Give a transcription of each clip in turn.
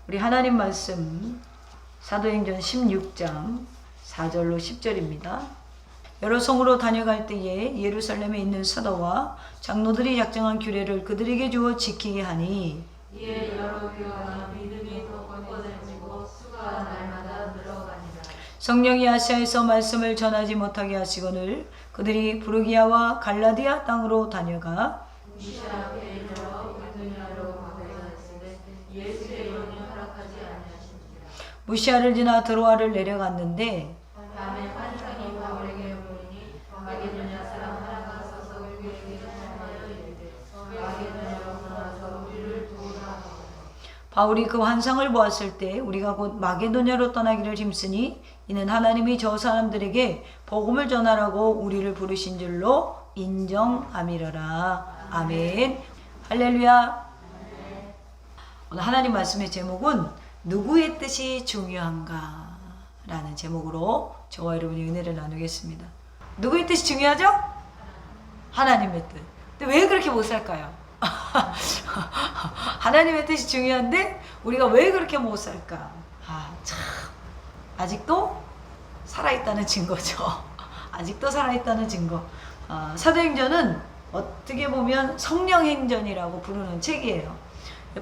우리 하나님 말씀 사도행전 16장 4절로 10절입니다. 여러 성으로 다녀갈 때에 예루살렘에 있는 사도와 장로들이 작정한 규례를 그들에게 주어 지키게 하니 이에 여러 교회가 믿음이 더 굳건해지고 수가 날마다 늘어가니라. 성령이 아시아에서 말씀을 전하지 못하게 하시거늘 그들이 부르기아와 갈라디아 땅으로 다녀가 무시아 앞에 이르러 이두냐로 가고자 했으되 예수의 영이 허락하지 아니하시니라. 무시아를 지나 드로아를 내려갔는데 밤에 환상이 바울에게 보이니 마게도냐 사람 하나가 서서 교회에게 전하여 이르되 마게도냐로 떠나서 우리를 도우라 하고. 바울이 그 환상을 보았을 때 우리가 곧 마게도냐로 떠나기를 힘쓰니 이는 하나님이 저 사람들에게 복음을 전하라고 우리를 부르신 줄로 인정함이러라. 아멘. 할렐루야. 오늘 하나님 말씀의 제목은 누구의 뜻이 중요한가 라는 제목으로 저와 여러분이 은혜를 나누겠습니다. 누구의 뜻이 중요하죠? 하나님의 뜻. 근데 왜 그렇게 못 살까요? 하나님의 뜻이 중요한데 우리가 왜 그렇게 못 살까? 참 아직도 살아있다는 증거죠. 아직도 살아있다는 증거. 사도행전은 어떻게 보면 성령행전이라고 부르는 책이에요.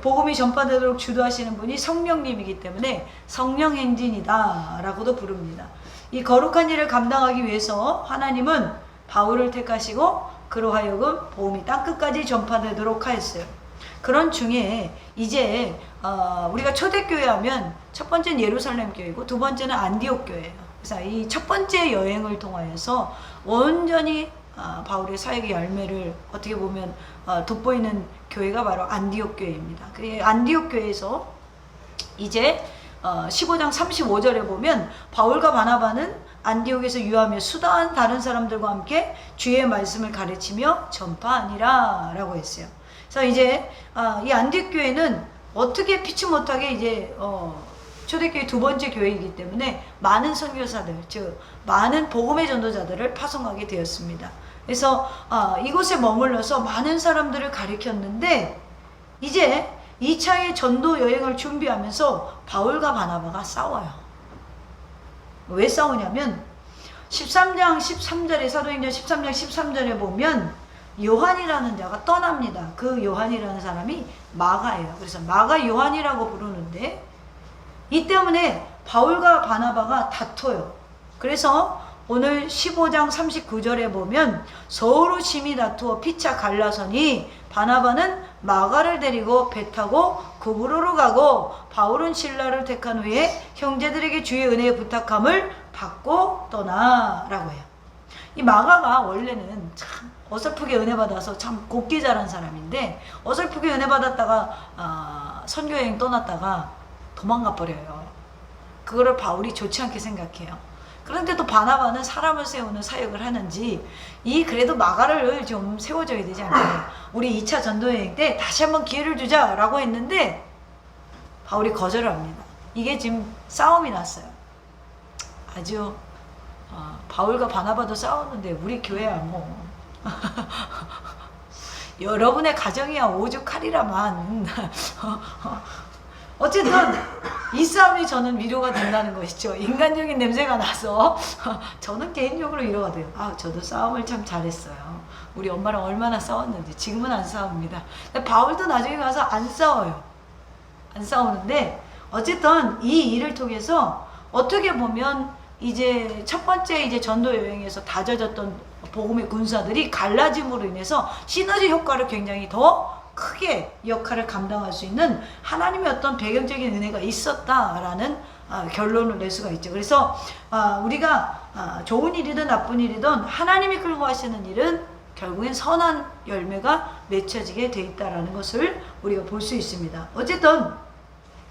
복음이 전파되도록 주도하시는 분이 성령님이기 때문에 성령행진이다 라고도 부릅니다. 이 거룩한 일을 감당하기 위해서 하나님은 바울을 택하시고 그로 하여금 복음이 땅끝까지 전파되도록 하였어요. 그런 중에 이제 우리가 초대교회 하면 첫 번째는 예루살렘 교회고 두 번째는 안디옥 교회예요. 그래서 이 첫 번째 여행을 통하여서 온전히 바울의 사역의 열매를 어떻게 보면 돋보이는 교회가 바로 안디옥 교회입니다. 그 안디옥 교회에서 이제 15장 35절에 보면 바울과 바나바는 안디옥에서 유하며 수다한 다른 사람들과 함께 주의 말씀을 가르치며 전파하니라 라고 했어요. 그래서 이제 이 안디옥 교회는 어떻게 피치 못하게 이제 초대교회 두 번째 교회이기 때문에 많은 선교사들, 즉 많은 복음의 전도자들을 파송하게 되었습니다. 그래서 이곳에 머물러서 많은 사람들을 가르쳤는데 이제 2차의 전도 여행을 준비하면서 바울과 바나바가 싸워요. 왜 싸우냐면 13장 13절에 사도행전 13장 13절에 보면 요한이라는 자가 떠납니다. 그 요한이라는 사람이 마가예요. 그래서 마가 요한이라고 부르는데 이 때문에 바울과 바나바가 다퉈요. 그래서 오늘 15장 39절에 보면 서로 심히 다투어 피차 갈라서니 바나바는 마가를 데리고 배 타고 구브로로 가고 바울은 실라를 택한 후에 형제들에게 주의 은혜에 부탁함을 받고 떠나라고 해요. 이 마가가 원래는 참 어설프게 은혜 받아서 참 곱게 자란 사람인데 어설프게 은혜 받았다가 선교여행 떠났다가 도망가 버려요. 그거를 바울이 좋지 않게 생각해요. 그런데 또 바나바는 사람을 세우는 사역을 하는지 그래도 마가를 좀 세워줘야 되지 않겠냐. 우리 2차 전도여행 때 다시 한번 기회를 주자라고 했는데 바울이 거절을 합니다. 이게 지금 싸움이 났어요. 아주 바울과 바나바도 싸웠는데 우리 교회야 뭐 여러분의 가정이야 오죽하리라만 어쨌든 이 싸움이 저는 위로가 된다는 것이죠. 인간적인 냄새가 나서 저는 개인적으로 위로가 돼요. 저도 싸움을 참 잘했어요. 우리 엄마랑 얼마나 싸웠는지. 지금은 안 싸웁니다. 근데 바울도 나중에 가서 안 싸워요. 안 싸우는데 어쨌든 이 일을 통해서 어떻게 보면 이제 첫 번째 이제 전도 여행에서 다져졌던 복음의 군사들이 갈라짐으로 인해서 시너지 효과를 굉장히 더 크게 역할을 감당할 수 있는 하나님의 어떤 배경적인 은혜가 있었다라는 결론을 낼 수가 있죠. 그래서 우리가 좋은 일이든 나쁜 일이든 하나님이 끌고 가시는 일은 결국엔 선한 열매가 맺혀지게 돼 있다라는 것을 우리가 볼 수 있습니다. 어쨌든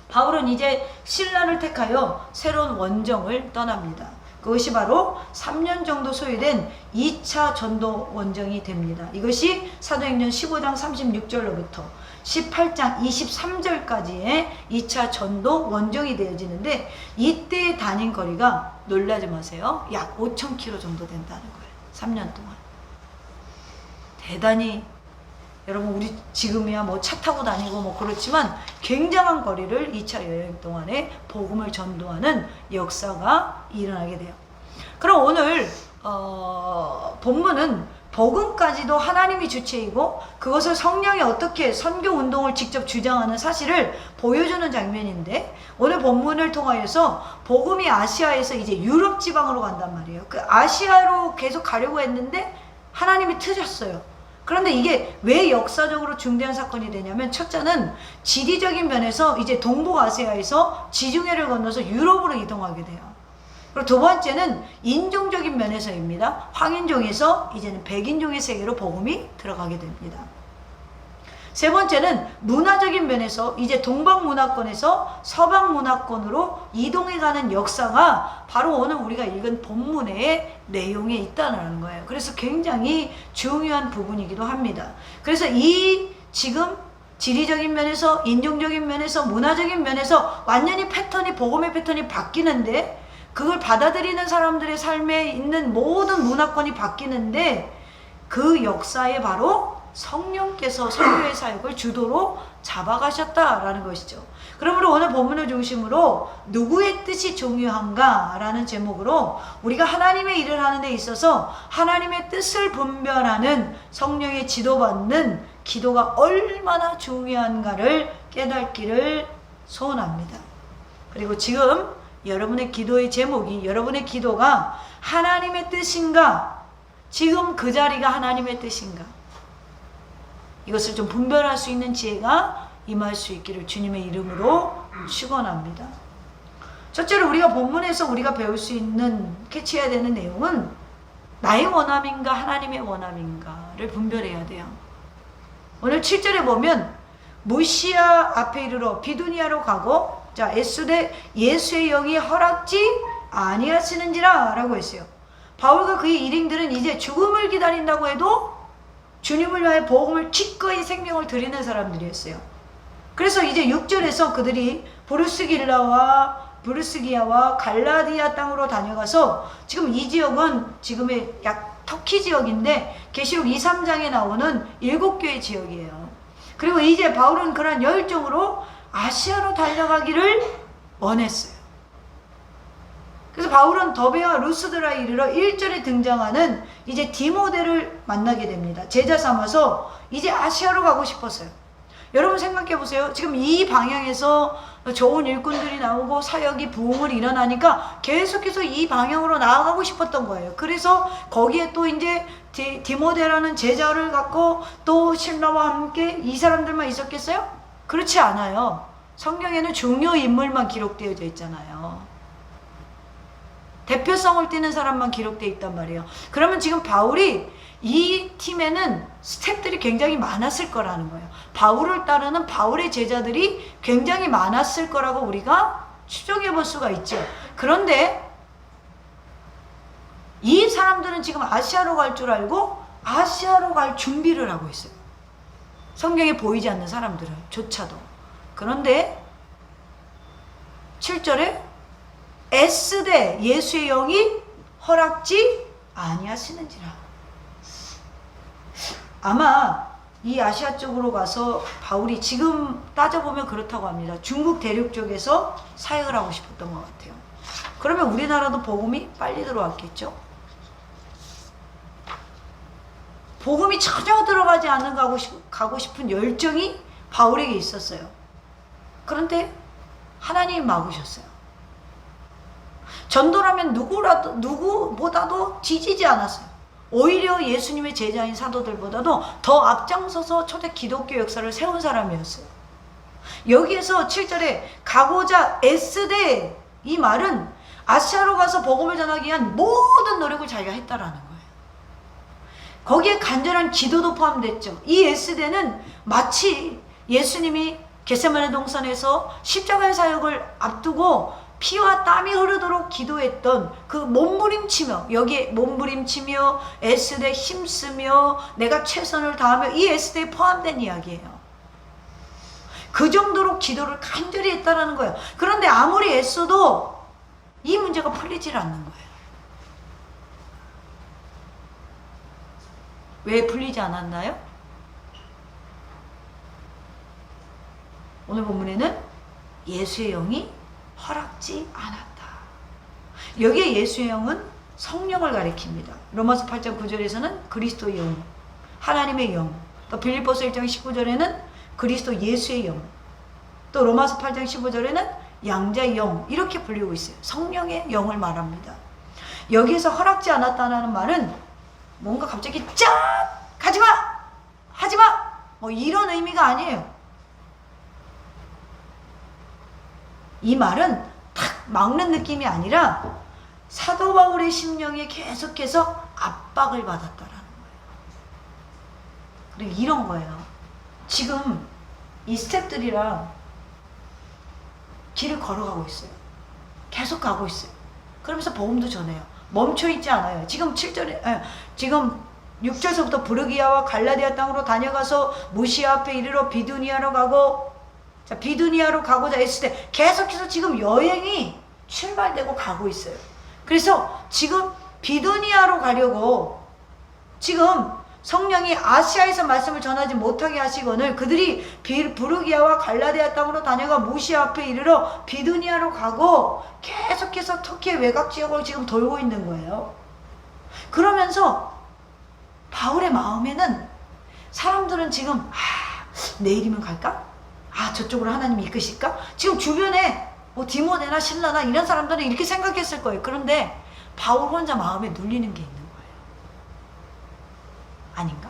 바울은 이제 신라를 택하여 새로운 원정을 떠납니다. 그것이 바로 3년 정도 소요된 2차 전도 원정이 됩니다. 이것이 사도행전 15장 36절로부터 18장 23절까지의 2차 전도 원정이 되어지는데 이때 다닌 거리가 놀라지 마세요. 약 5,000km 정도 된다는 거예요. 3년 동안. 대단히 여러분 우리 지금이야 뭐 차 타고 다니고 뭐 그렇지만 굉장한 거리를 2차 여행 동안에 복음을 전도하는 역사가 일어나게 돼요. 그럼 오늘 본문은 복음까지도 하나님이 주체이고 그것을 성령이 어떻게 선교 운동을 직접 주장하는 사실을 보여주는 장면인데, 오늘 본문을 통하여서 복음이 아시아에서 이제 유럽 지방으로 간단 말이에요. 그 아시아로 계속 가려고 했는데 하나님이 트셨어요. 그런데 이게 왜 역사적으로 중대한 사건이 되냐면, 첫째는 지리적인 면에서 이제 동북아시아에서 지중해를 건너서 유럽으로 이동하게 돼요. 그리고 두 번째는 인종적인 면에서입니다. 황인종에서 이제는 백인종의 세계로 복음이 들어가게 됩니다. 세 번째는 문화적인 면에서 이제 동방 문화권에서 서방 문화권으로 이동해가는 역사가 바로 오늘 우리가 읽은 본문의 내용에 있다는 거예요. 그래서 굉장히 중요한 부분이기도 합니다. 그래서 이 지금 지리적인 면에서, 인종적인 면에서, 문화적인 면에서 완전히 패턴이, 복음의 패턴이 바뀌는데, 그걸 받아들이는 사람들의 삶에 있는 모든 문화권이 바뀌는데, 그 역사에 바로 성령께서 선교의 사역을 주도로 잡아가셨다라는 것이죠. 그러므로 오늘 본문을 중심으로 누구의 뜻이 중요한가 라는 제목으로 우리가 하나님의 일을 하는 데 있어서 하나님의 뜻을 분별하는 성령의 지도받는 기도가 얼마나 중요한가를 깨닫기를 소원합니다. 그리고 지금 여러분의 기도의 제목이, 여러분의 기도가 하나님의 뜻인가, 지금 그 자리가 하나님의 뜻인가, 이것을 좀 분별할 수 있는 지혜가 임할 수 있기를 주님의 이름으로 축원합니다. 첫째로 우리가 본문에서 우리가 배울 수 있는, 캐치해야 되는 내용은 나의 원함인가 하나님의 원함인가를 분별해야 돼요. 오늘 7절에 보면 무시아 앞에 이르러 비두니아로 가고, 자, 에스대 예수의 영이 허락지 아니하시는지라 라고 했어요. 바울과 그의 일행들은 이제 죽음을 기다린다고 해도 주님을 위하여 복음을 기꺼이 생명을 드리는 사람들이었어요. 그래서 이제 6절에서 그들이 브루스기아와 갈라디아 땅으로 다녀가서, 지금 이 지역은 지금의 약 터키 지역인데 계시록 2, 3장에 나오는 7교의 지역이에요. 그리고 이제 바울은 그런 열정으로 아시아로 달려가기를 원했어요. 그래서 바울은 더베와 루스드라에 이르러 1절에 등장하는 이제 디모데를 만나게 됩니다. 제자 삼아서 이제 아시아로 가고 싶었어요. 여러분 생각해 보세요. 지금 이 방향에서 좋은 일꾼들이 나오고 사역이 부흥을 일어나니까 계속해서 이 방향으로 나아가고 싶었던 거예요. 그래서 거기에 또 이제 디모데라는 제자를 갖고 또 신라와 함께 이 사람들만 있었겠어요? 그렇지 않아요. 성경에는 중요 인물만 기록되어져 있잖아요. 대표성을 띠는 사람만 기록되어 있단 말이에요. 그러면 지금 바울이 이 팀에는 스태프들이 굉장히 많았을 거라는 거예요. 바울을 따르는 바울의 제자들이 굉장히 많았을 거라고 우리가 추정해 볼 수가 있죠. 그런데 이 사람들은 지금 아시아로 갈 줄 알고 아시아로 갈 준비를 하고 있어요. 성경에 보이지 않는 사람들은 조차도. 그런데 7절에 에스대 예수의 영이 허락지 아니하시는지라. 아마 이 아시아 쪽으로 가서 바울이 지금 따져보면 그렇다고 합니다. 중국 대륙 쪽에서 사역을 하고 싶었던 것 같아요. 그러면 우리나라도 복음이 빨리 들어왔겠죠. 복음이 전혀 들어가지 않는 가고 싶은 열정이 바울에게 있었어요. 그런데 하나님이 막으셨어요. 전도라면 누구보다도 지지지 않았어요. 오히려 예수님의 제자인 사도들보다도 더 앞장서서 초대 기독교 역사를 세운 사람이었어요. 여기에서 7절에 가고자 애쓰되, 이 말은 아시아로 가서 복음을 전하기 위한 모든 노력을 자기가 했다라는 거예요. 거기에 간절한 기도도 포함됐죠. 이 애쓰되는 마치 예수님이 겟세마네 동산에서 십자가의 사역을 앞두고 피와 땀이 흐르도록 기도했던 그 몸부림치며, 여기에 몸부림치며 애쓰되 힘쓰며 내가 최선을 다하며, 이 애쓰되에 포함된 이야기예요. 그 정도로 기도를 간절히 했다라는 거예요. 그런데 아무리 애써도 이 문제가 풀리질 않는 거예요. 왜 풀리지 않았나요? 오늘 본문에는 예수의 영이 허락지 않았다. 여기에 예수의 영은 성령을 가리킵니다. 로마서 8장 9절에서는 그리스도의 영, 하나님의 영, 또 빌립보서 1장 19절에는 그리스도 예수의 영, 또 로마서 8장 15절에는 양자의 영, 이렇게 불리고 있어요. 성령의 영을 말합니다. 여기에서 허락지 않았다는 말은 뭔가 갑자기 짠! 가지마! 하지마! 뭐 이런 의미가 아니에요. 이 말은 탁 막는 느낌이 아니라 사도 바울의 심령에 계속해서 압박을 받았다라는 거예요. 그리고 이런 거예요. 지금 이 스태프들이랑 길을 걸어가고 있어요. 계속 가고 있어요. 그러면서 복음도 전해요. 멈춰있지 않아요. 지금 7절에, 지금 6절서부터 부르기아와 갈라디아 땅으로 다녀가서 무시아 앞에 이르러 비두니아로 가고, 자, 비두니아로 가고자 했을 때 계속해서 지금 여행이 출발되고 가고 있어요. 그래서 지금 비두니아로 가려고 지금 성령이 아시아에서 말씀을 전하지 못하게 하시거늘 그들이 부르기아와 갈라디아 땅으로 다녀가 무시아 앞에 이르러 비두니아로 가고 계속해서 터키의 외곽 지역을 지금 돌고 있는 거예요. 그러면서 바울의 마음에는 사람들은 지금 내일이면 갈까? 저쪽으로 하나님이 이끄실까? 지금 주변에 뭐 디모데나 실라나 이런 사람들은 이렇게 생각했을 거예요. 그런데 바울 혼자 마음에 눌리는 게 있는 거예요. 아닌가?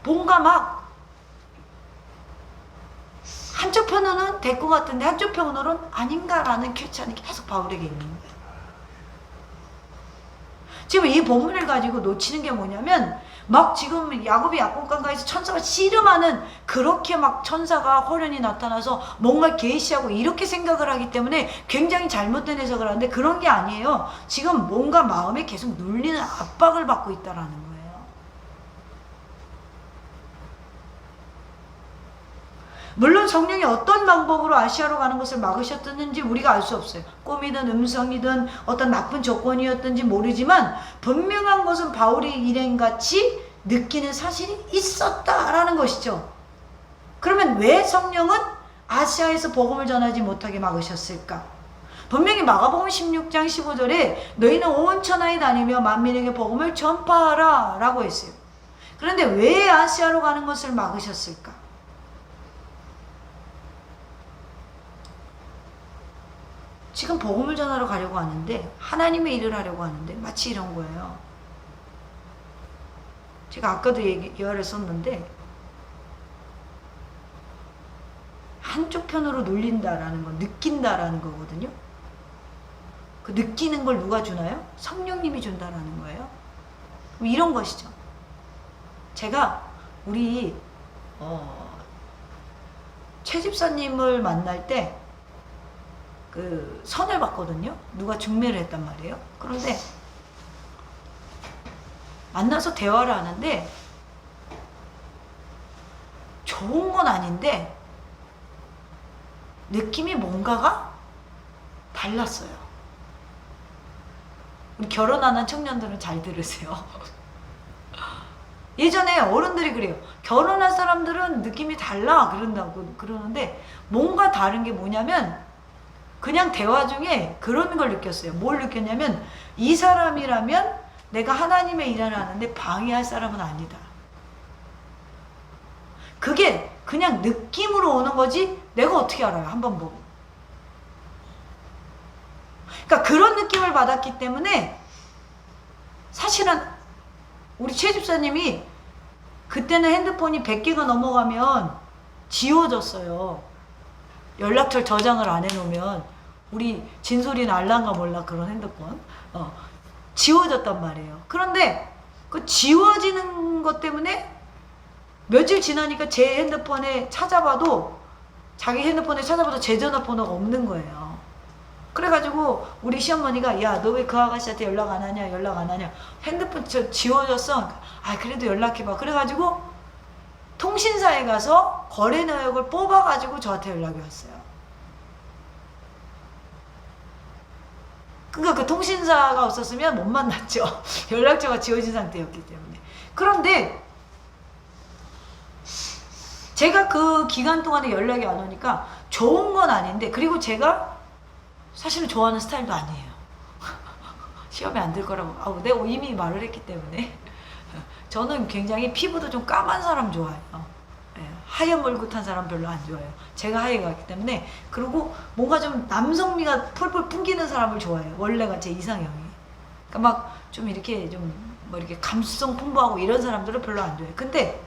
뭔가 막 한쪽 편으로는 될 것 같은데 한쪽 편으로는 아닌가라는 쾌찬이 계속 바울에게 있는 거예요. 지금 이 본문을 가지고 놓치는 게 뭐냐면 막 지금 야곱이 약속강가에서 천사가 씨름하는 그렇게 막 천사가 호련히 나타나서 뭔가 계시하고 이렇게 생각을 하기 때문에 굉장히 잘못된 해석을 하는데 그런 게 아니에요. 지금 뭔가 마음에 계속 눌리는 압박을 받고 있다라는 거예요. 물론 성령이 어떤 방법으로 아시아로 가는 것을 막으셨는지 우리가 알 수 없어요. 꿈이든 음성이든 어떤 나쁜 조건이었든지 모르지만 분명한 것은 바울이 일행같이 느끼는 사실이 있었다라는 것이죠. 그러면 왜 성령은 아시아에서 복음을 전하지 못하게 막으셨을까? 분명히 마가복음 16장 15절에 너희는 온 천하에 다니며 만민에게 복음을 전파하라 라고 했어요. 그런데 왜 아시아로 가는 것을 막으셨을까? 지금 복음을 전하러 가려고 하는데 하나님의 일을 하려고 하는데 마치 이런 거예요. 제가 아까도 예화를 썼는데 한쪽 편으로 눌린다라는 거, 느낀다라는 거거든요. 그 느끼는 걸 누가 주나요? 성령님이 준다라는 거예요. 이런 것이죠. 제가 우리 최 집사님을 만날 때 그 선을 봤거든요. 누가 중매를 했단 말이에요. 그런데 만나서 대화를 하는데 좋은 건 아닌데 느낌이 뭔가가 달랐어요. 우리 결혼하는 청년들은 잘 들으세요. 예전에 어른들이 그래요. 결혼한 사람들은 느낌이 달라 그러는데 뭔가 다른 게 뭐냐면 그냥 대화 중에 그런 걸 느꼈어요. 뭘 느꼈냐면 이 사람이라면 내가 하나님의 일을 하는데 방해할 사람은 아니다. 그게 그냥 느낌으로 오는 거지 내가 어떻게 알아요? 한번 보고. 그러니까 그런 느낌을 받았기 때문에 사실은 우리 최 집사님이 그때는 핸드폰이 100개가 넘어가면 지워졌어요. 연락처 저장을 안 해놓으면 우리 진솔이는 알란가 몰라 그런 핸드폰 지워졌단 말이에요. 그런데 그 지워지는 것 때문에 며칠 지나니까 제 핸드폰에 찾아봐도 자기 핸드폰에 찾아봐도 제 전화번호가 없는 거예요. 그래가지고 우리 시어머니가 야, 너 왜 그 아가씨한테 연락 안 하냐 핸드폰 지워졌어. 그래도 연락해봐. 그래가지고 통신사에 가서 거래 내역을 뽑아가지고 저한테 연락이 왔어요. 그러니까 그 통신사가 없었으면 못 만났죠. 연락처가 지워진 상태였기 때문에. 그런데 제가 그 기간 동안에 연락이 안 오니까 좋은 건 아닌데, 그리고 제가 사실은 좋아하는 스타일도 아니에요. 시험에 안 들 거라고 내가 이미 말을 했기 때문에. 저는 굉장히 피부도 좀 까만 사람 좋아해요. 하얀 멀긋한 사람 별로 안 좋아해요. 제가 하얘가기 때문에. 그리고 뭔가 좀 남성미가 펄펄 풍기는 사람을 좋아해요. 원래가 제 이상형이. 그러니까 막 좀 이렇게 좀 뭐 이렇게 감수성 풍부하고 이런 사람들은 별로 안 좋아해요. 근데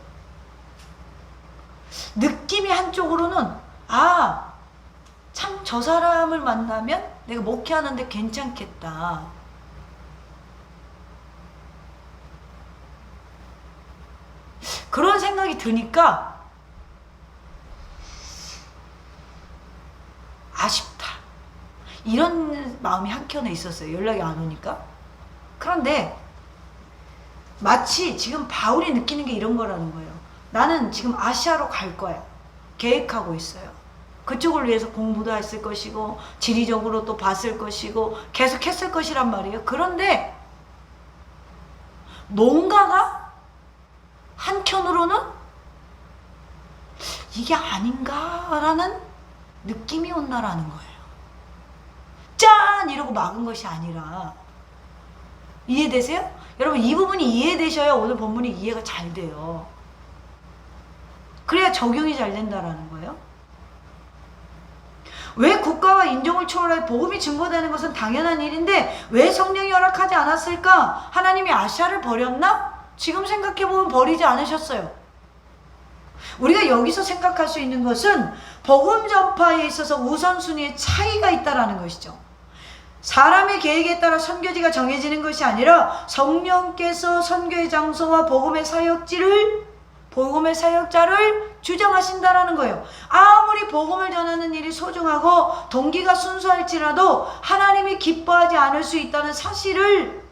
느낌이 한쪽으로는 참 저 사람을 만나면 내가 목회하는데 괜찮겠다. 그런 생각이 드니까 아쉽다. 이런 마음이 한켠에 있었어요. 연락이 안 오니까. 그런데 마치 지금 바울이 느끼는 게 이런 거라는 거예요. 나는 지금 아시아로 갈 거야. 계획하고 있어요. 그쪽을 위해서 공부도 했을 것이고 지리적으로 또 봤을 것이고 계속 했을 것이란 말이에요. 그런데 뭔가가 한켠으로는 이게 아닌가라는 느낌이 온다라는 거예요. 짠! 이러고 막은 것이 아니라. 이해되세요? 여러분, 이 부분이 이해되셔야 오늘 본문이 이해가 잘 돼요. 그래야 적용이 잘 된다라는 거예요. 왜 국가와 인종을 초월해 복음이 증거되는 것은 당연한 일인데 왜 성령이 허락하지 않았을까? 하나님이 아시아를 버렸나? 지금 생각해보면 버리지 않으셨어요. 우리가 여기서 생각할 수 있는 것은 복음 전파에 있어서 우선순위의 차이가 있다는 것이죠. 사람의 계획에 따라 선교지가 정해지는 것이 아니라 성령께서 선교의 장소와 복음의 사역자를 주장하신다라는 거예요. 아무리 복음을 전하는 일이 소중하고 동기가 순수할지라도 하나님이 기뻐하지 않을 수 있다는 사실을,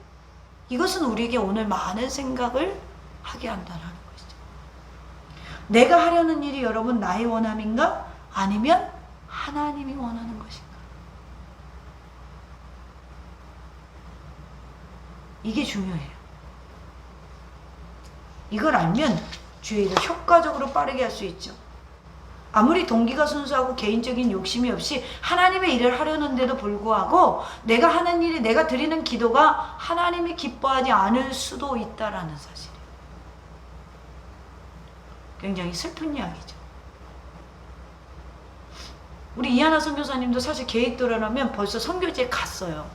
이것은 우리에게 오늘 많은 생각을 하게 한다는 것이죠. 내가 하려는 일이 여러분 나의 원함인가? 아니면 하나님이 원하는 것인가? 이게 중요해요. 이걸 알면 주의 일을 효과적으로 빠르게 할 수 있죠. 아무리 동기가 순수하고 개인적인 욕심이 없이 하나님의 일을 하려는데도 불구하고 내가 하는 일이, 내가 드리는 기도가 하나님이 기뻐하지 않을 수도 있다라는 사실이에요. 굉장히 슬픈 이야기죠. 우리 이하나 선교사님도 사실 계획대로라면 벌써 선교지에 갔어요.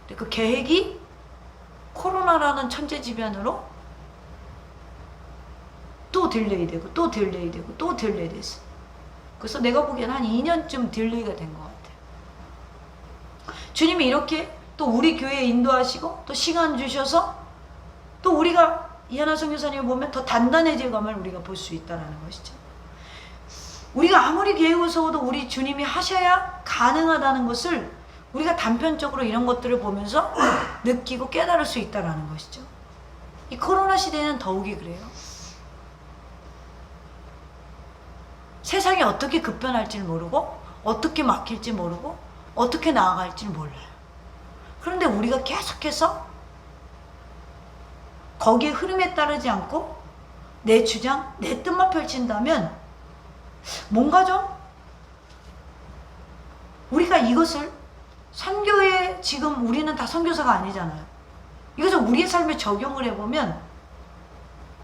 근데 그 계획이 코로나라는 천재지변으로 또 딜레이되고 또 딜레이되고 또 딜레이됐어. 그래서 내가 보기엔 한 2년쯤 딜레이가 된 것 같아요. 주님이 이렇게 또 우리 교회에 인도하시고 또 시간 주셔서 또 우리가 이하나 선교사님을 보면 더 단단해질 감을 우리가 볼 수 있다는 것이죠. 우리가 아무리 계획을 세워도 우리 주님이 하셔야 가능하다는 것을 우리가 단편적으로 이런 것들을 보면서 느끼고 깨달을 수 있다는 것이죠. 이 코로나 시대는 더욱이 그래요. 세상이 어떻게 급변할지 모르고 어떻게 막힐지 모르고 어떻게 나아갈지 몰라요. 그런데 우리가 계속해서 거기에 흐름에 따르지 않고 내 주장, 내 뜻만 펼친다면 뭔가 좀 우리가 이것을 선교에, 지금 우리는 다 선교사가 아니잖아요. 이것을 우리의 삶에 적용을 해보면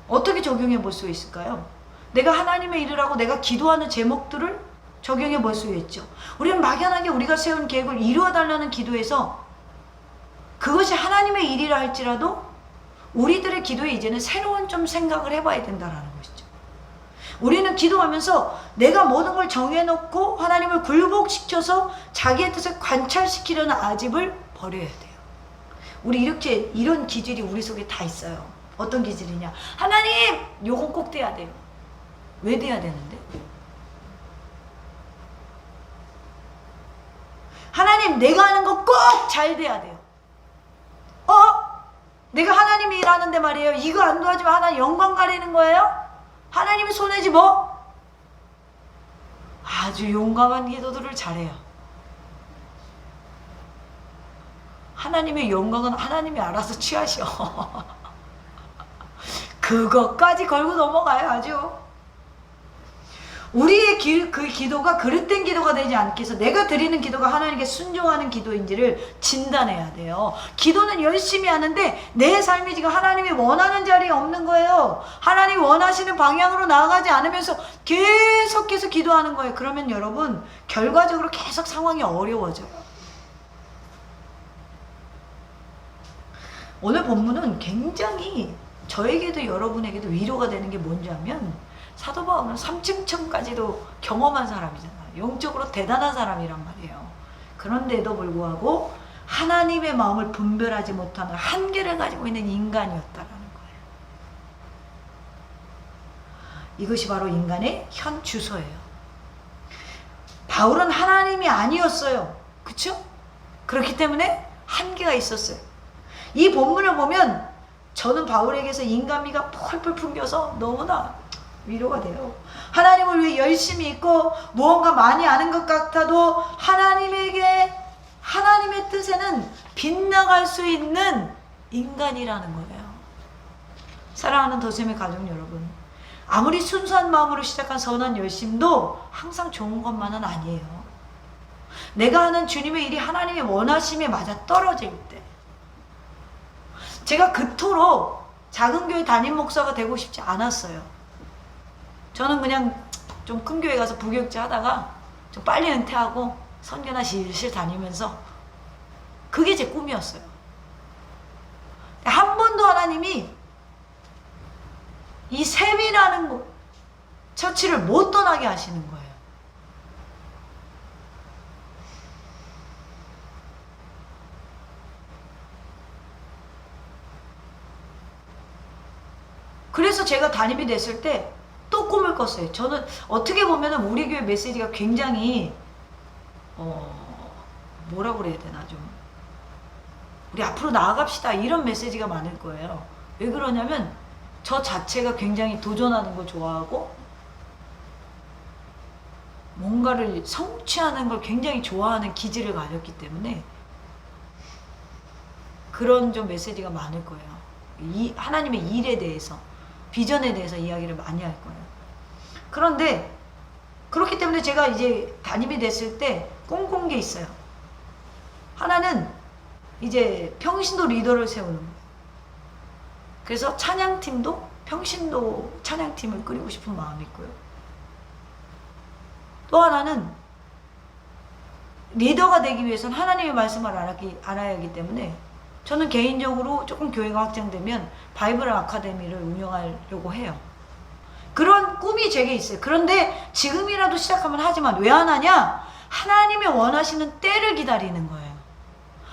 어떻게 적용해 볼 수 있을까요? 내가 하나님의 일을 하고 내가 기도하는 제목들을 적용해 볼 수 있죠. 우리는 막연하게 우리가 세운 계획을 이루어달라는 기도에서 그것이 하나님의 일이라 할지라도 우리들의 기도에 이제는 새로운 좀 생각을 해봐야 된다는 것이죠. 우리는 기도하면서 내가 모든 걸 정해놓고 하나님을 굴복시켜서 자기의 뜻을 관찰시키려는 아집을 버려야 돼요. 우리 이런 기질이 우리 속에 다 있어요. 어떤 기질이냐? 하나님! 요건 꼭 돼야 돼요. 왜 돼야 되는데? 하나님, 내가 하는 거 꼭 잘 돼야 돼요. 내가 하나님이 일하는데 말이에요. 이거 안 도와주면 하나님 영광 가리는 거예요? 하나님이 손해지 뭐? 아주 용감한 기도들을 잘해요. 하나님의 영광은 하나님이 알아서 취하셔. 그것까지 걸고 넘어가요. 아주 우리의 그 기도가 그릇된 기도가 되지 않기 위해서 내가 드리는 기도가 하나님께 순종하는 기도인지를 진단해야 돼요. 기도는 열심히 하는데 내 삶이 지금 하나님이 원하는 자리에 없는 거예요. 하나님이 원하시는 방향으로 나아가지 않으면서 계속해서 기도하는 거예요. 그러면 여러분 결과적으로 계속 상황이 어려워져요. 오늘 본문은 굉장히 저에게도 여러분에게도 위로가 되는 게 뭔지 하면 사도 바울은 3층천까지도 경험한 사람이잖아요. 영적으로 대단한 사람이란 말이에요. 그런데도 불구하고 하나님의 마음을 분별하지 못하는 한계를 가지고 있는 인간이었다라는 거예요. 이것이 바로 인간의 현 주소예요. 바울은 하나님이 아니었어요. 그렇죠? 그렇기 때문에 한계가 있었어요. 이 본문을 보면 저는 바울에게서 인간미가 펄펄 풍겨서 너무나 위로가 돼요. 하나님을 위해 열심히 있고 무언가 많이 아는 것 같아도 하나님의 뜻에는 빗나갈 수 있는 인간이라는 거예요. 사랑하는 더샘의 가족 여러분, 아무리 순수한 마음으로 시작한 선한 열심도 항상 좋은 것만은 아니에요. 내가 하는 주님의 일이 하나님의 원하심에 맞아 떨어질 때, 제가 그토록 작은 교회 담임 목사가 되고 싶지 않았어요. 저는 그냥 좀 큰 교회 가서 부교육자 하다가 좀 빨리 은퇴하고 선교나 실실 다니면서 그게 제 꿈이었어요. 한 번도 하나님이 이 셈이라는 처치를 못 떠나게 하시는 거예요. 그래서 제가 담임이 됐을 때 또 꿈을 꿨어요. 저는 어떻게 보면 우리 교회 메시지가 굉장히 뭐라고 그래야 되나, 좀 우리 앞으로 나아갑시다 이런 메시지가 많을 거예요. 왜 그러냐면 저 자체가 굉장히 도전하는 거 좋아하고 뭔가를 성취하는 걸 굉장히 좋아하는 기질을 가졌기 때문에 그런 좀 메시지가 많을 거예요. 하나님의 일에 대해서, 비전에 대해서 이야기를 많이 할 거예요. 그런데 그렇기 때문에 제가 이제 담임이 됐을 때 꿈꾼 게 있어요. 하나는 이제 평신도 리더를 세우는 거예요. 그래서 찬양팀도 평신도 찬양팀을 꾸리고 싶은 마음이 있고요. 또 하나는 리더가 되기 위해서는 하나님의 말씀을 알아야 하기 때문에 저는 개인적으로 조금 교회가 확장되면 바이블 아카데미를 운영하려고 해요. 그런 꿈이 제게 있어요. 그런데 지금이라도 시작하면 하지만 왜 안 하냐? 하나님이 원하시는 때를 기다리는 거예요.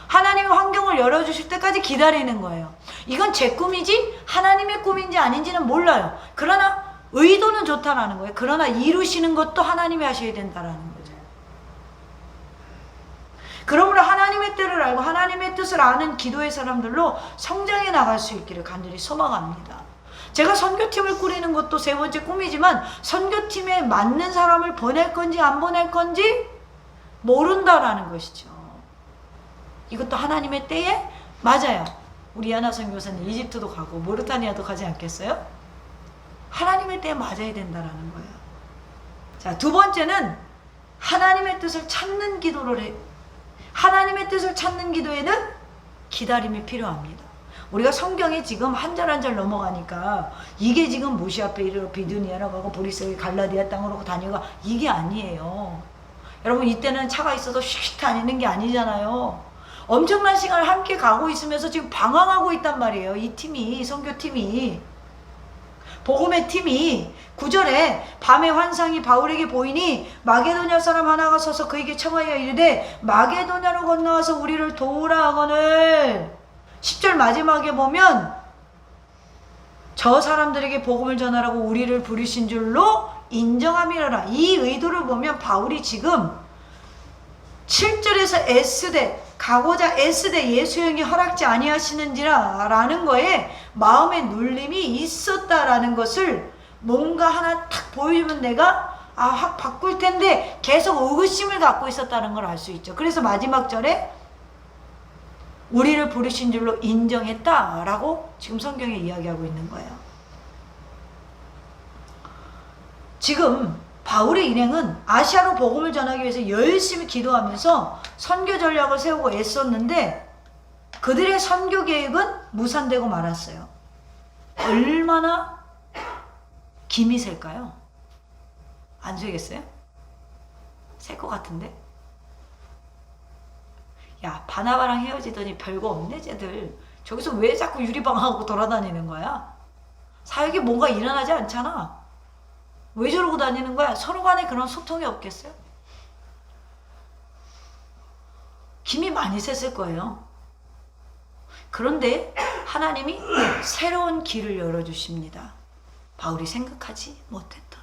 하나님의 환경을 열어주실 때까지 기다리는 거예요. 이건 제 꿈이지 하나님의 꿈인지 아닌지는 몰라요. 그러나 의도는 좋다라는 거예요. 그러나 이루시는 것도 하나님이 하셔야 된다라는 거죠. 그러므로 하나님의 때를 알고 하나님의 뜻을 아는 기도의 사람들로 성장해 나갈 수 있기를 간절히 소망합니다. 제가 선교팀을 꾸리는 것도 세 번째 꿈이지만 선교팀에 맞는 사람을 보낼 건지 안 보낼 건지 모른다라는 것이죠. 이것도 하나님의 때에 맞아요. 우리 야나 선교사님 이집트도 가고 모르타니아도 가지 않겠어요? 하나님의 때에 맞아야 된다라는 거예요. 자, 두 번째는 하나님의 뜻을 찾는 기도를 해. 하나님의 뜻을 찾는 기도에는 기다림이 필요합니다. 우리가 성경에 지금 한 절 한 절 넘어가니까 이게 지금 모시 앞에 이르러 비두니아로 가고 브리스에 갈라디아 땅으로 다녀가 이게 아니에요. 여러분 이때는 차가 있어서 휙 다니는 게 아니잖아요. 엄청난 시간을 함께 가고 있으면서 지금 방황하고 있단 말이에요. 이 팀이, 선교팀이, 복음의 팀이 9절에 밤의 환상이 바울에게 보이니 마게도냐 사람 하나가 서서 그에게 청하여 이르되 마게도냐로 건너와서 우리를 도우라 하거늘. 10절 마지막에 보면 저 사람들에게 복음을 전하라고 우리를 부르신 줄로 인정함이라라. 이 의도를 보면 바울이 지금 7절에서 애쓰되 가고자 애쓰되 예수 형이 허락지 아니하시는지라 라는 거에 마음의 눌림이 있었다라는 것을 뭔가 하나 탁 보여주면 내가 확 바꿀 텐데 계속 의구심을 갖고 있었다는 걸 알 수 있죠. 그래서 마지막 절에 우리를 부르신 줄로 인정했다라고 지금 성경에 이야기하고 있는 거예요. 지금 바울의 일행은 아시아로 복음을 전하기 위해서 열심히 기도하면서 선교 전략을 세우고 애썼는데 그들의 선교 계획은 무산되고 말았어요. 얼마나 김이 셀까요? 안 세겠어요? 셀 것 같은데? 야, 바나바랑 헤어지더니 별거 없네 쟤들. 저기서 왜 자꾸 유리방하고 돌아다니는 거야? 사역에 뭔가 일어나지 않잖아. 왜 저러고 다니는 거야? 서로 간에 그런 소통이 없겠어요? 김이 많이 샜을 거예요. 그런데 하나님이 새로운 길을 열어주십니다. 바울이 생각하지 못했던,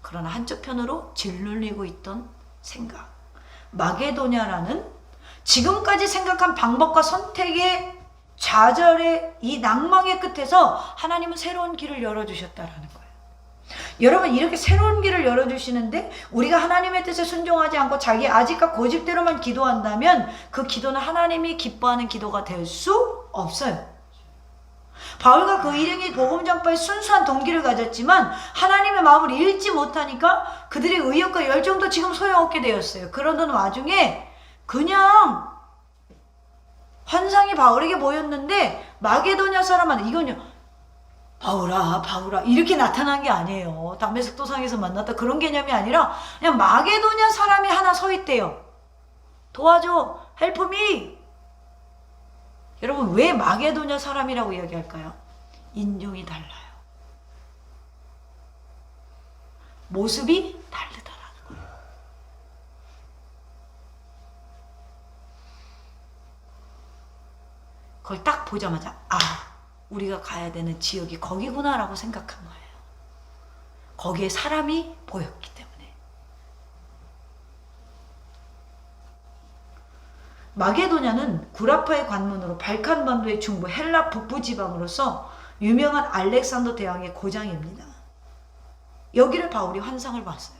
그러나 한쪽편으로 짓눌리고 있던 생각, 마게도냐라는 지금까지 생각한 방법과 선택의 좌절의 이 낭망의 끝에서 하나님은 새로운 길을 열어주셨다라는 거예요. 여러분, 이렇게 새로운 길을 열어주시는데 우리가 하나님의 뜻에 순종하지 않고 자기 아직과 고집대로만 기도한다면 그 기도는 하나님이 기뻐하는 기도가 될 수 없어요. 바울과 그 일행이 복음 전파에 순수한 동기를 가졌지만 하나님의 마음을 읽지 못하니까 그들의 의욕과 열정도 지금 소용없게 되었어요. 그러던 와중에 그냥 환상이 바울에게 보였는데 마게도냐 사람한테 이건요, 바울아 바울아 이렇게 나타난 게 아니에요. 담메색 도상에서 만났다 그런 개념이 아니라 그냥 마게도냐 사람이 하나 서 있대요. 도와줘, 헬프 미. 여러분, 왜 마게도냐 사람이라고 이야기할까요? 인종이 달라요. 모습이 다르다라는 거예요. 그걸 딱 보자마자 아, 우리가 가야 되는 지역이 거기구나라고 생각한 거예요. 거기에 사람이 보였기 때문에. 마게도냐는 구라파의 관문으로 발칸반도의 중부 헬라 북부 지방으로서 유명한 알렉산더 대왕의 고장입니다. 여기를 바울이 환상을 봤어요.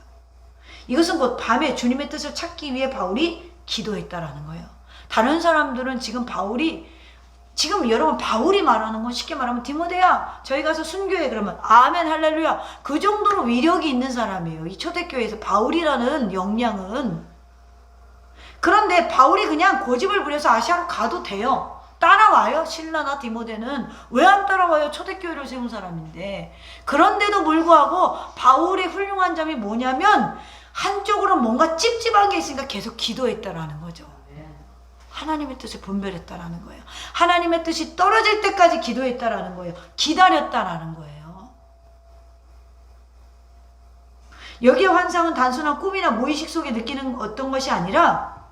이것은 곧 밤에 주님의 뜻을 찾기 위해 바울이 기도했다라는 거예요. 다른 사람들은 지금 여러분 바울이 말하는 건 쉽게 말하면 디모데야 저희 가서 순교해 그러면 아멘 할렐루야 그 정도로 위력이 있는 사람이에요. 이 초대교회에서 바울이라는 역량은. 그런데 바울이 그냥 고집을 부려서 아시아로 가도 돼요. 따라와요. 실라나 디모데는 왜 안 따라와요? 초대교회를 세운 사람인데. 그런데도 불구하고 바울의 훌륭한 점이 뭐냐면 한쪽으로 뭔가 찝찝한 게 있으니까 계속 기도했다라는 거죠. 하나님의 뜻을 분별했다라는 거예요. 하나님의 뜻이 떨어질 때까지 기도했다라는 거예요. 기다렸다라는 거예요. 여기의 환상은 단순한 꿈이나 무의식 속에 느끼는 어떤 것이 아니라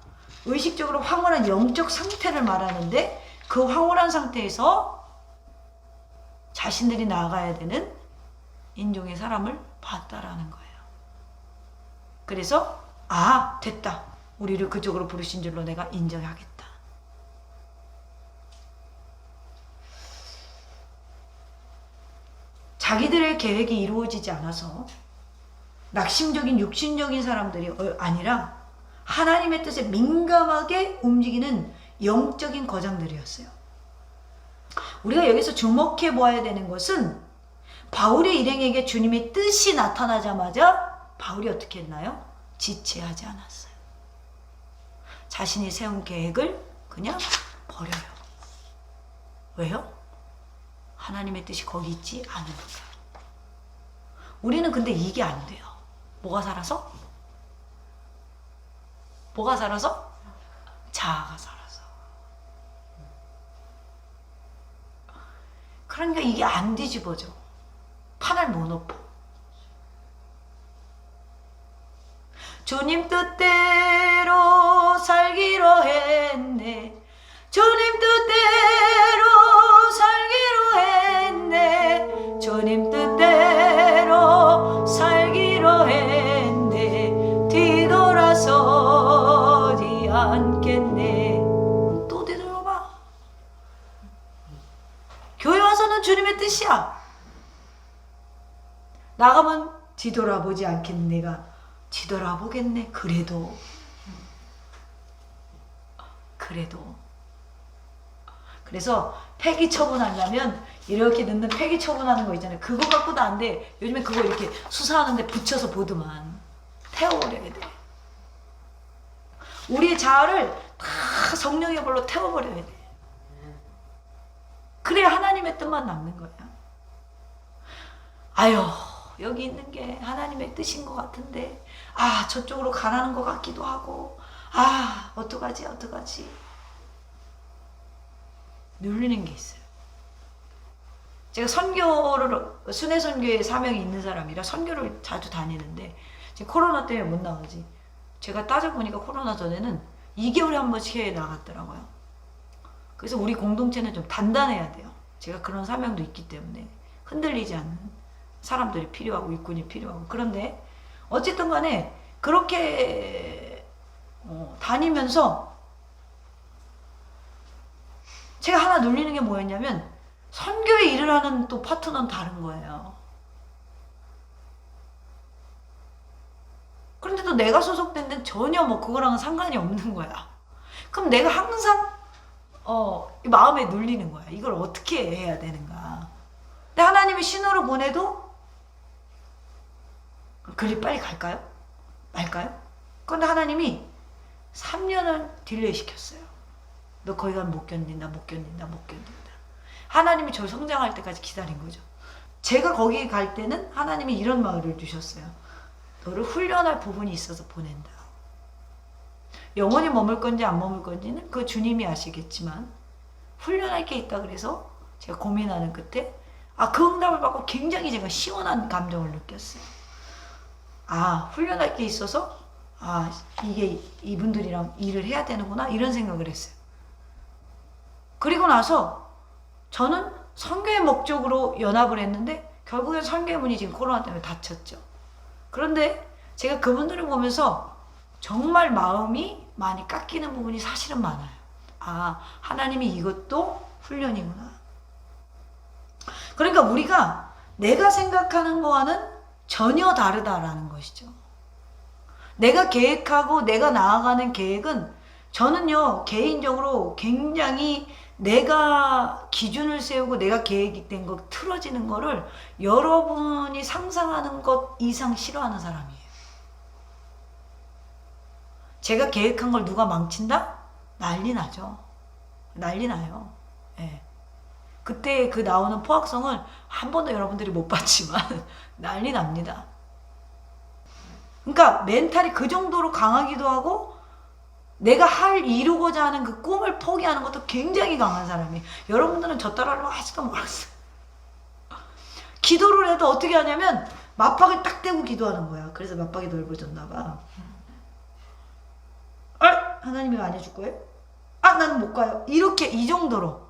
의식적으로 황홀한 영적 상태를 말하는데 그 황홀한 상태에서 자신들이 나아가야 되는 인종의 사람을 봤다라는 거예요. 그래서 아, 됐다. 우리를 그쪽으로 부르신 줄로 내가 인정하겠다. 자기들의 계획이 이루어지지 않아서 낙심적인 육신적인 사람들이 아니라 하나님의 뜻에 민감하게 움직이는 영적인 거장들이었어요. 우리가 여기서 주목해 보아야 되는 것은 바울의 일행에게 주님의 뜻이 나타나자마자 바울이 어떻게 했나요? 지체하지 않았어요. 자신이 세운 계획을 그냥 버려요. 왜요? 하나님의 뜻이 거기 있지 않으니까. 우리는 근데 이게 안 돼요. 뭐가 살아서? 뭐가 살아서? 자아가 살아서. 그러니까 이게 안 뒤집어져. 판을 못 엎어. 주님 뜻대로 살기로 했네. 주님 뜻대로 살기로 했네. 주님 뜻대로 살기로 했네. 뒤돌아서지 않겠네. 또 되돌아봐. 교회 와서는 주님의 뜻이야. 나가면 뒤돌아보지 않겠네. 내가 뒤돌아보겠네. 그래도 그래서 폐기 처분하려면 이렇게 넣는 폐기 처분하는 거 있잖아요. 그거 갖고도 안 돼. 요즘에 그거 이렇게 수사하는데 붙여서 보드만 태워버려야 돼. 우리의 자아를 다 성령의 불로 태워버려야 돼. 그래야 하나님의 뜻만 남는 거야. 아유, 여기 있는 게 하나님의 뜻인 것 같은데, 아, 저쪽으로 가라는 것 같기도 하고, 아, 어떡하지. 눌리는 게 있어요. 제가 순회 선교에 사명이 있는 사람이라 선교를 자주 다니는데, 지금 코로나 때문에 못 나가지. 제가 따져보니까 코로나 전에는 2개월에 한 번씩 해외에 나갔더라고요. 그래서 우리 공동체는 좀 단단해야 돼요. 제가 그런 사명도 있기 때문에 흔들리지 않는 사람들이 필요하고 일꾼이 필요하고. 그런데 어쨌든 간에 그렇게 다니면서 제가 하나 눌리는 게 뭐였냐면 선교에 일을 하는 또 파트너는 다른 거예요. 그런데도 내가 소속된 데는 전혀 뭐 그거랑은 상관이 없는 거야. 그럼 내가 항상 마음에 눌리는 거야. 이걸 어떻게 해야 되는가. 근데 하나님이 신호를 보내도 그리 빨리 갈까요? 말까요? 그런데 하나님이 3년을 딜레이 시켰어요. 너 거기 가면 못 견딘다. 하나님이 저를 성장할 때까지 기다린 거죠. 제가 거기 갈 때는 하나님이 이런 말을 주셨어요. 너를 훈련할 부분이 있어서 보낸다. 영원히 머물 건지 안 머물 건지는 그 주님이 아시겠지만 훈련할 게 있다 그래서 제가 고민하는 끝에 그 응답을 받고 굉장히 제가 시원한 감정을 느꼈어요. 훈련할 게 있어서 이게 이분들이랑 일을 해야 되는구나 이런 생각을 했어요. 그리고 나서 저는 선교의 목적으로 연합을 했는데 결국엔 선교의 문이 지금 코로나 때문에 닫혔죠. 그런데 제가 그분들을 보면서 정말 마음이 많이 깎이는 부분이 사실은 많아요. 하나님이 이것도 훈련이구나. 그러니까 우리가 내가 생각하는 거와는 전혀 다르다라는 것이죠. 내가 계획하고 내가 나아가는 계획은 저는요 개인적으로 굉장히 내가 기준을 세우고 내가 계획된 거 틀어지는 거를 여러분이 상상하는 것 이상 싫어하는 사람이에요. 제가 계획한 걸 누가 망친다? 난리 나죠. 난리 나요. 예. 그때 그 나오는 포악성을 한 번도 여러분들이 못 봤지만 난리 납니다. 그러니까 멘탈이 그 정도로 강하기도 하고 내가 이루고자 하는 그 꿈을 포기하는 것도 굉장히 강한 사람이. 여러분들은 저 따라하려고 하지도 말았어요. 기도를 해도 어떻게 하냐면 맞박을 딱 대고 기도하는 거야. 그래서 맞박이 넓어졌나 봐. 하나님이 안 해줄 거예요? 나는 못 가요. 이렇게 이 정도로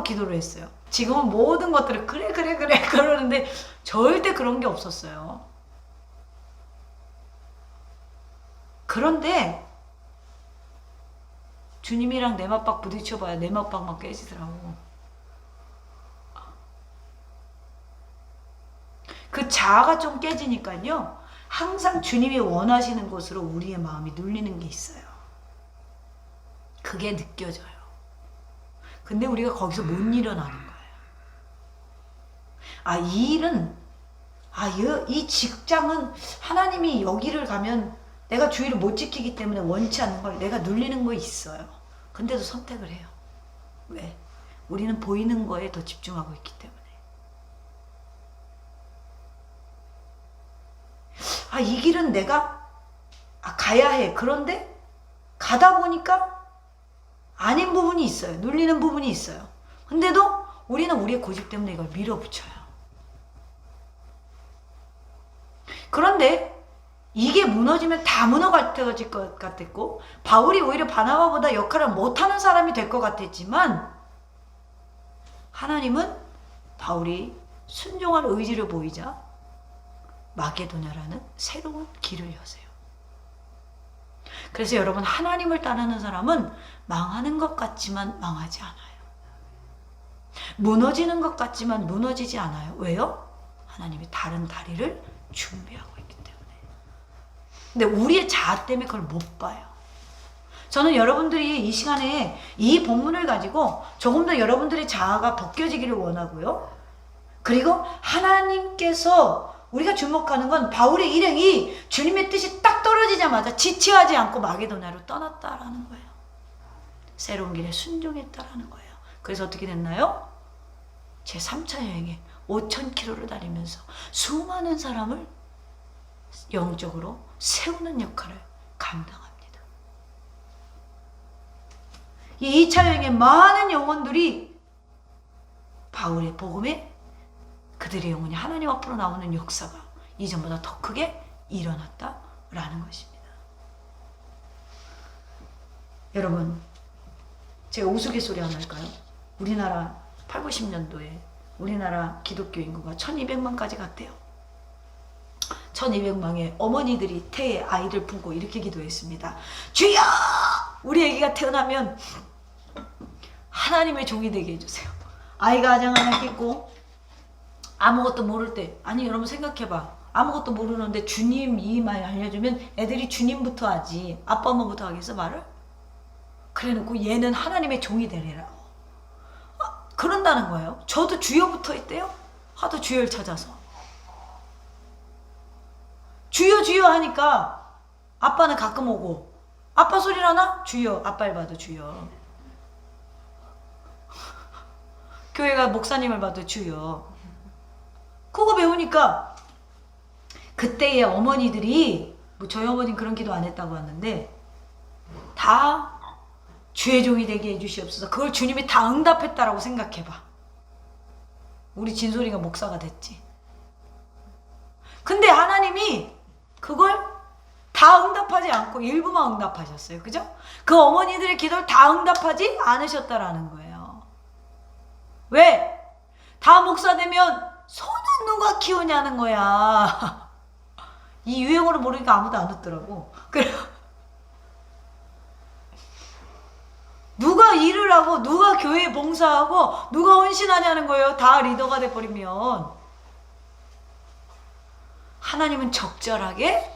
기도를 했어요. 지금은 모든 것들을 그래 그러는데 절대 그런 게 없었어요. 그런데 주님이랑 내 맞박 부딪혀봐야 내 맞박만 깨지더라고. 그 자아가 좀 깨지니까요. 항상 주님이 원하시는 곳으로 우리의 마음이 눌리는 게 있어요. 그게 느껴져요. 근데 우리가 거기서 못 일어나는 거예요. 이 일은, 이 직장은 하나님이 여기를 가면 내가 주의를 못 지키기 때문에 원치 않는 걸 내가 눌리는 거 있어요. 근데도 선택을 해요. 왜? 우리는 보이는 거에 더 집중하고 있기 때문에. 이 길은 내가 가야 해. 그런데 가다 보니까 아닌 부분이 있어요. 눌리는 부분이 있어요. 근데도 우리는 우리의 고집 때문에 이걸 밀어붙여요. 그런데 이게 무너지면 다 무너질 것 같았고 바울이 오히려 바나바보다 역할을 못하는 사람이 될 것 같았지만 하나님은 바울이 순종할 의지를 보이자 마게도냐라는 새로운 길을 여세요. 그래서 여러분 하나님을 따르는 사람은 망하는 것 같지만 망하지 않아요. 무너지는 것 같지만 무너지지 않아요. 왜요? 하나님이 다른 다리를 준비하고 있기 때문에. 근데 우리의 자아 때문에 그걸 못 봐요. 저는 여러분들이 이 시간에 이 본문을 가지고 조금 더 여러분들의 자아가 벗겨지기를 원하고요. 그리고 하나님께서 우리가 주목하는 건 바울의 일행이 주님의 뜻이 딱 떨어지자마자 지체하지 않고 마게도냐로 떠났다라는 거예요. 새로운 길에 순종했다라는 거예요. 그래서 어떻게 됐나요? 제 3차 여행에 5,000km를 다니면서 수많은 사람을 영적으로 세우는 역할을 감당합니다. 이 2차 여행에 많은 영혼들이 바울의 복음에 그들의 영혼이 하나님 앞으로 나오는 역사가 이전보다 더 크게 일어났다라는 것입니다. 여러분, 제가 우스갯소리 하나 할까요? 우리나라 8, 90년도에 우리나라 기독교 인구가 1200만까지 갔대요. 1200만의 어머니들이 태에 아이를 품고 이렇게 기도했습니다. 주여! 우리 아기가 태어나면 하나님의 종이 되게 해주세요. 아이가 아장 하나 깼고 아무것도 모를 때, 아니 여러분 생각해봐. 아무것도 모르는데 주님 이 말 알려주면 애들이 주님부터 하지 아빠 엄마부터 하겠어 말을? 그래놓고 얘는 하나님의 종이 되래라고. 그런다는 거예요. 저도 주여부터 했대요. 하도 주여를 찾아서. 주여 주여 하니까 아빠는 가끔 오고, 아빠 소리를 하나? 주여. 아빠를 봐도 주여. 교회가 목사님을 봐도 주여. 그거 배우니까 그때의 어머니들이, 뭐 저희 어머니는 그런 기도 안 했다고 하는데, 다 주의 종이 되게 해주시옵소서. 그걸 주님이 다 응답했다라고 생각해봐. 우리 진솔이가 목사가 됐지. 근데 하나님이 그걸 다 응답하지 않고 일부만 응답하셨어요. 그죠? 그 어머니들의 기도를 다 응답하지 않으셨다라는 거예요. 왜? 다 목사 되면 소는 누가 키우냐는 거야. 이 유행어를 모르니까 아무도 안 듣더라고. 그래. 누가 일을 하고 누가 교회에 봉사하고 누가 헌신하냐는 거예요. 다 리더가 돼버리면. 하나님은 적절하게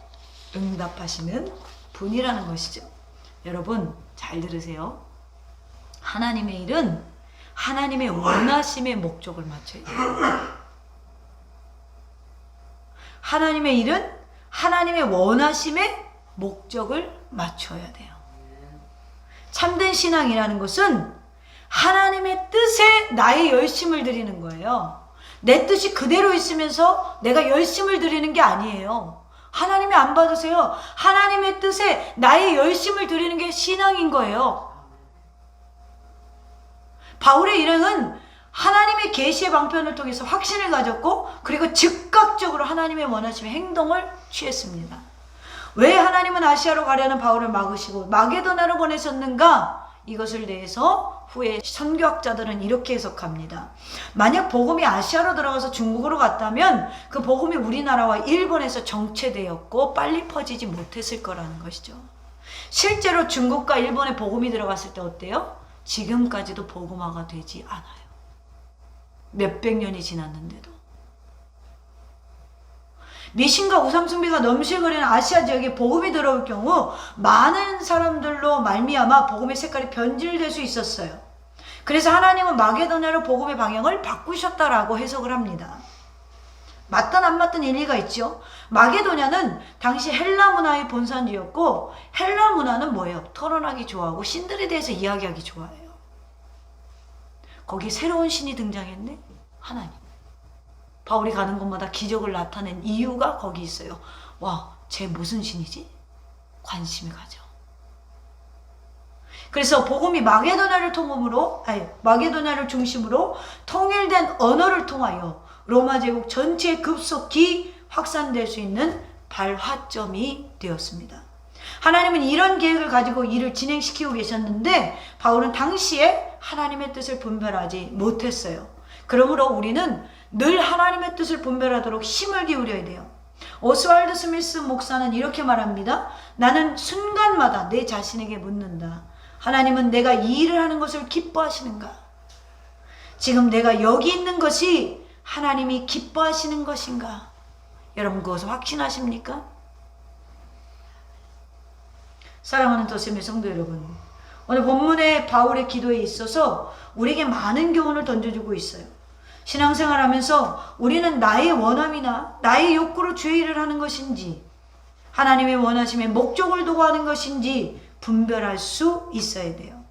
응답하시는 분이라는 것이죠. 여러분 잘 들으세요. 하나님의 일은 하나님의 원하심의 목적을 맞춰야 돼요. 하나님의 일은 하나님의 원하심의 목적을 맞춰야 돼요. 참된 신앙이라는 것은 하나님의 뜻에 나의 열심을 드리는 거예요. 내 뜻이 그대로 있으면서 내가 열심을 드리는 게 아니에요. 하나님이 안 받으세요. 하나님의 뜻에 나의 열심을 드리는 게 신앙인 거예요. 바울의 일행은 하나님의 계시의 방편을 통해서 확신을 가졌고, 그리고 즉각적으로 하나님의 원하심의 행동을 취했습니다. 왜 하나님은 아시아로 가려는 바울을 막으시고 마게도나로 보내셨는가? 이것을 대해서 후에 선교학자들은 이렇게 해석합니다. 만약 복음이 아시아로 들어가서 중국으로 갔다면 그 복음이 우리나라와 일본에서 정체되었고 빨리 퍼지지 못했을 거라는 것이죠. 실제로 중국과 일본에 복음이 들어갔을 때 어때요? 지금까지도 복음화가 되지 않아요. 몇백 년이 지났는데도. 미신과 우상숭배가 넘실거리는 아시아 지역에 복음이 들어올 경우 많은 사람들로 말미암아 복음의 색깔이 변질될 수 있었어요. 그래서 하나님은 마게도냐로 복음의 방향을 바꾸셨다라고 해석을 합니다. 맞든 안 맞든 일리가 있죠. 마게도냐는 당시 헬라 문화의 본산지였고, 헬라 문화는 뭐예요? 토론하기 좋아하고 신들에 대해서 이야기하기 좋아해요. 거기 새로운 신이 등장했네? 하나님. 바울이 가는 곳마다 기적을 나타낸 이유가 거기 있어요. 와, 쟤 무슨 신이지? 관심이 가죠. 그래서 복음이 마게도냐를 중심으로 통일된 언어를 통하여 로마 제국 전체에 급속히 확산될 수 있는 발화점이 되었습니다. 하나님은 이런 계획을 가지고 일을 진행시키고 계셨는데 바울은 당시에 하나님의 뜻을 분별하지 못했어요. 그러므로 우리는 늘 하나님의 뜻을 분별하도록 힘을 기울여야 돼요. 오스왈드 스미스 목사는 이렇게 말합니다. 나는 순간마다 내 자신에게 묻는다. 하나님은 내가 이 일을 하는 것을 기뻐하시는가? 지금 내가 여기 있는 것이 하나님이 기뻐하시는 것인가? 여러분 그것을 확신하십니까? 사랑하는 더셈의 성도 여러분, 오늘 본문의 바울의 기도에 있어서 우리에게 많은 교훈을 던져주고 있어요. 신앙생활하면서 우리는 나의 원함이나 나의 욕구로 주의를 하는 것인지 하나님의 원하심의 목적을 두고 하는 것인지 분별할 수 있어야 돼요.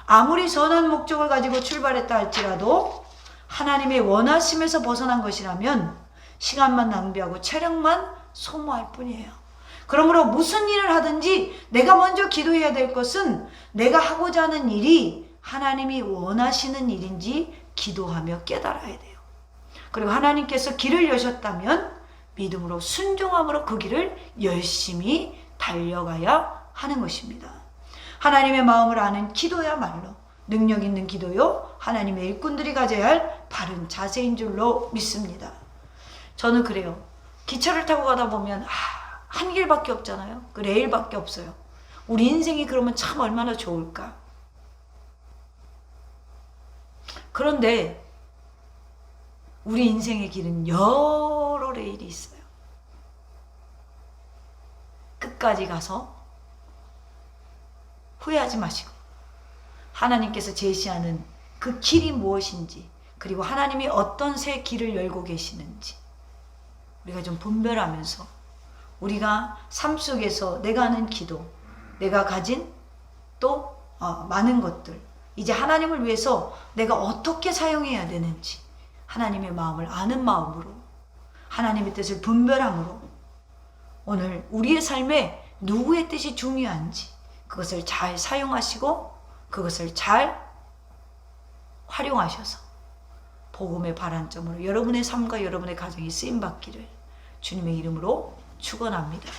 아무리 선한 목적을 가지고 출발했다 할지라도 하나님의 원하심에서 벗어난 것이라면 시간만 낭비하고 체력만 소모할 뿐이에요. 그러므로 무슨 일을 하든지 내가 먼저 기도해야 될 것은 내가 하고자 하는 일이 하나님이 원하시는 일인지 기도하며 깨달아야 돼요. 그리고 하나님께서 길을 여셨다면 믿음으로 순종함으로 그 길을 열심히 달려가야 하는 것입니다. 하나님의 마음을 아는 기도야말로 능력 있는 기도요, 하나님의 일꾼들이 가져야 할 바른 자세인 줄로 믿습니다. 저는 그래요. 기차를 타고 가다 보면 한 길밖에 없잖아요. 그 레일밖에 없어요. 우리 인생이 그러면 참 얼마나 좋을까. 그런데 우리 인생의 길은 여러 레일이 있어요. 끝까지 가서 후회하지 마시고 하나님께서 제시하는 그 길이 무엇인지, 그리고 하나님이 어떤 새 길을 열고 계시는지 우리가 좀 분별하면서 우리가 삶 속에서 내가 하는 기도, 내가 가진 또 많은 것들, 이제 하나님을 위해서 내가 어떻게 사용해야 되는지 하나님의 마음을 아는 마음으로, 하나님의 뜻을 분별함으로 오늘 우리의 삶에 누구의 뜻이 중요한지 그것을 잘 사용하시고 그것을 잘 활용하셔서 복음의 발안점으로 여러분의 삶과 여러분의 가정이 쓰임받기를 주님의 이름으로 축원합니다.